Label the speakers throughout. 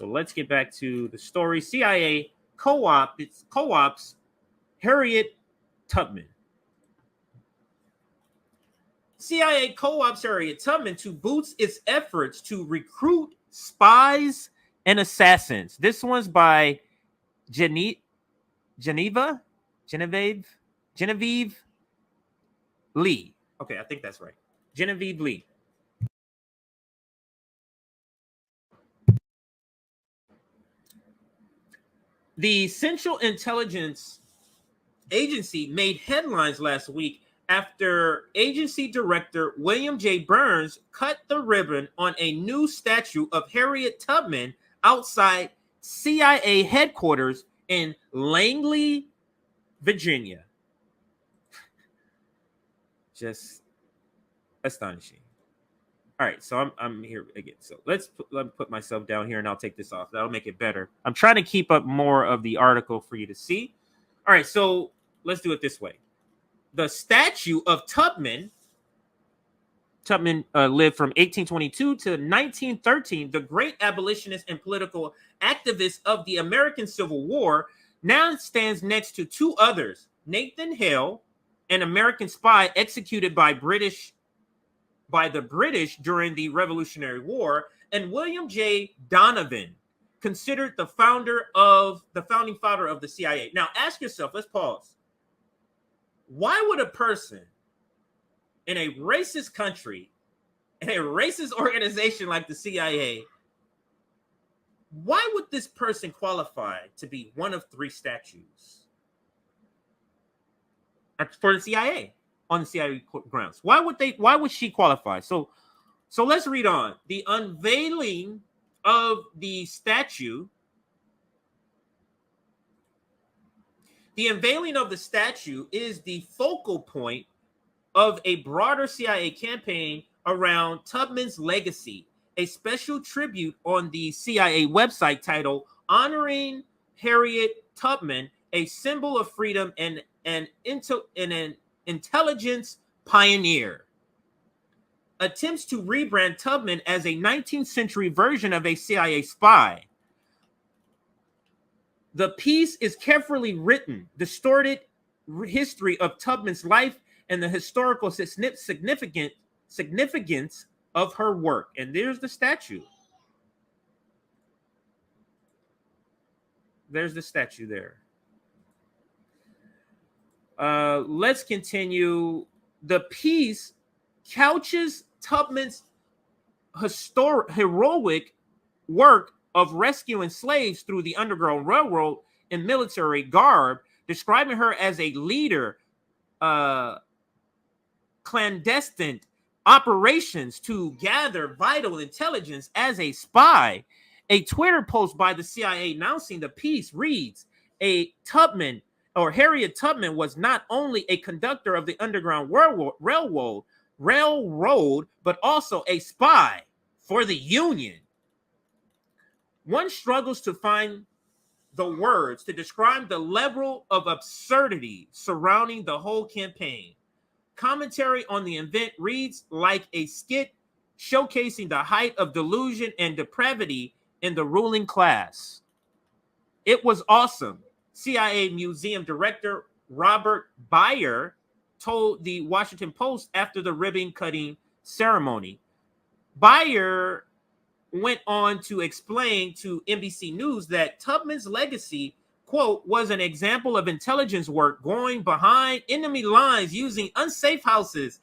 Speaker 1: So let's get back to the story. CIA co-ops Harriet Tubman. CIA co-ops Harriet Tubman to boost its efforts to recruit spies and assassins. This one's by Genevieve Lee. Okay, I think that's right. Genevieve Lee. The Central Intelligence Agency made headlines last week after agency director William J. Burns cut the ribbon on a new statue of Harriet Tubman outside CIA headquarters in Langley, Virginia. Just astonishing. All right, so I'm here again. So let me put myself down here and I'll take this off. That'll make it better. I'm trying to keep up more of the article for you to see. All right, so let's do it this way. The statue of Tubman lived from 1822 to 1913, the great abolitionist and political activist of the American Civil War, now stands next to two others, Nathan Hale, an American spy executed by the British during the Revolutionary War, and William J. Donovan, considered the founding father of the CIA. Now ask yourself, let's pause. Why would a person in a racist country, in a racist organization like the CIA, why would this person qualify to be one of three statues for the CIA on the CIA grounds? Why would she qualify? So let's read on. The unveiling of the statue. The unveiling of the statue is the focal point of a broader CIA campaign around Tubman's legacy, a special tribute on the CIA website titled Honoring Harriet Tubman, a symbol of freedom and an intelligence pioneer. Attempts to rebrand Tubman as a 19th century version of a CIA spy. The piece is carefully written, distorted history of Tubman's life and the historical significance of her work. And there's the statue. There's the statue there. Let's continue. The piece couches Tubman's heroic work of rescuing slaves through the Underground Railroad in military garb, describing her as a leader, clandestine operations to gather vital intelligence as a spy. A Twitter post by the CIA announcing the piece reads, Harriet Tubman was not only a conductor of the Underground Railroad, but also a spy for the Union. One struggles to find the words to describe the level of absurdity surrounding the whole campaign. Commentary on the event reads like a skit showcasing the height of delusion and depravity in the ruling class. It was awesome, CIA Museum Director Robert Byer told the Washington Post after the ribbon-cutting ceremony. Byer went on to explain to NBC News that Tubman's legacy, quote, was an example of intelligence work going behind enemy lines using safe houses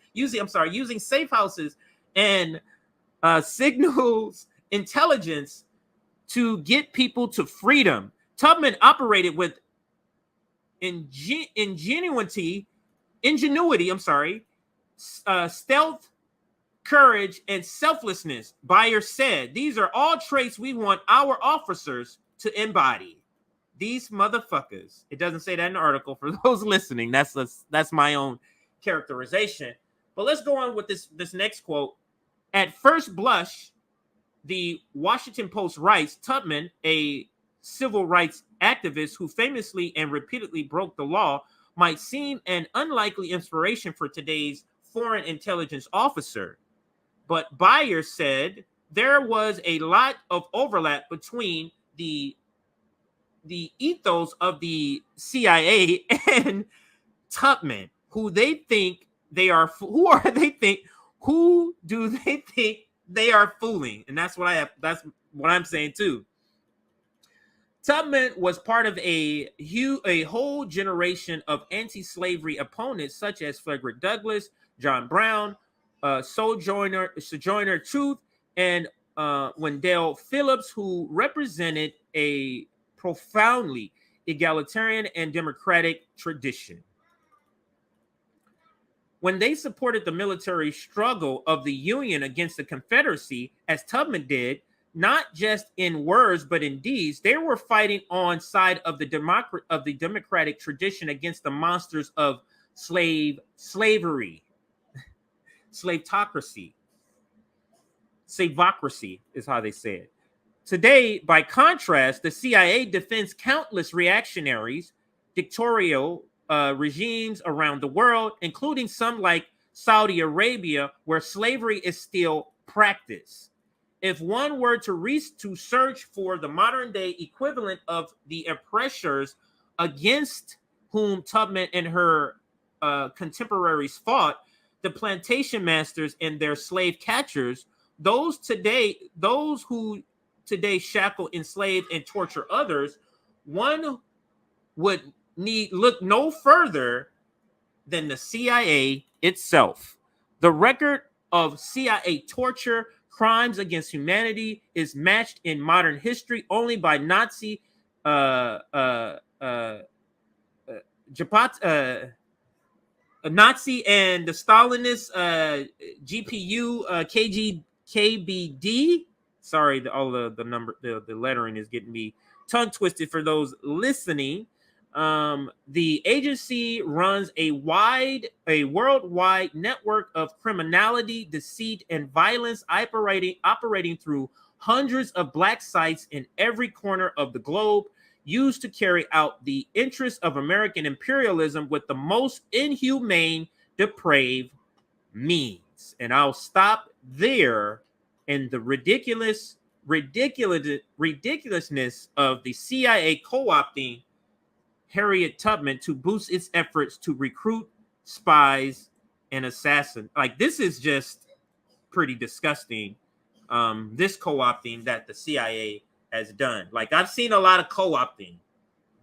Speaker 1: and signals intelligence to get people to freedom. Tubman operated with ingenuity, stealth, courage, and selflessness. Byer said, these are all traits we want our officers to embody. These motherfuckers. It doesn't say that in the article. For those listening, that's my own characterization. But let's go on with this next quote. At first blush, the Washington Post writes, Tubman, a civil rights activist who famously and repeatedly broke the law, might seem an unlikely inspiration for today's foreign intelligence officer. But Byer said there was a lot of overlap between the ethos of the CIA and Tubman, who they think they are. Who are they think? Who do they think they are fooling? And that's what I have. That's what I'm saying too. Tubman was part of a whole generation of anti-slavery opponents, such as Frederick Douglass, John Brown, Sojourner Truth, and Wendell Phillips, who represented a profoundly egalitarian and democratic tradition. When they supported the military struggle of the Union against the Confederacy, as Tubman did, not just in words but in deeds, they were fighting on side of the democratic tradition against the monsters of slavery, slavocracy is how they say it. Today, by contrast, the CIA defends countless reactionaries, dictatorial regimes around the world, including some like Saudi Arabia, where slavery is still practiced. If one were to search for the modern day equivalent of the oppressors against whom Tubman and her contemporaries fought, the plantation masters and their slave catchers, those who today shackle, enslave, and torture others, one would need look no further than the CIA itself. The record of CIA torture, crimes against humanity is matched in modern history only by Nazi Nazi and the Stalinist GPU KBD. Sorry, all the number, the lettering is getting me tongue twisted for those listening. The agency runs a worldwide network of criminality, deceit, and violence, operating through hundreds of black sites in every corner of the globe, used to carry out the interests of American imperialism with the most inhumane, depraved means. And I'll stop there. And the ridiculousness of the CIA co-opting Harriet Tubman to boost its efforts to recruit spies and assassins. Like, this is just pretty disgusting. This co-opting that the CIA has done. Like, I've seen a lot of co-opting,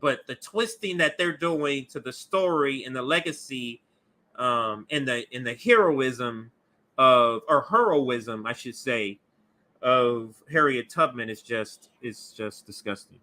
Speaker 1: but the twisting that they're doing to the story and the legacy, and the heroism I should say, of Harriet Tubman is just disgusting.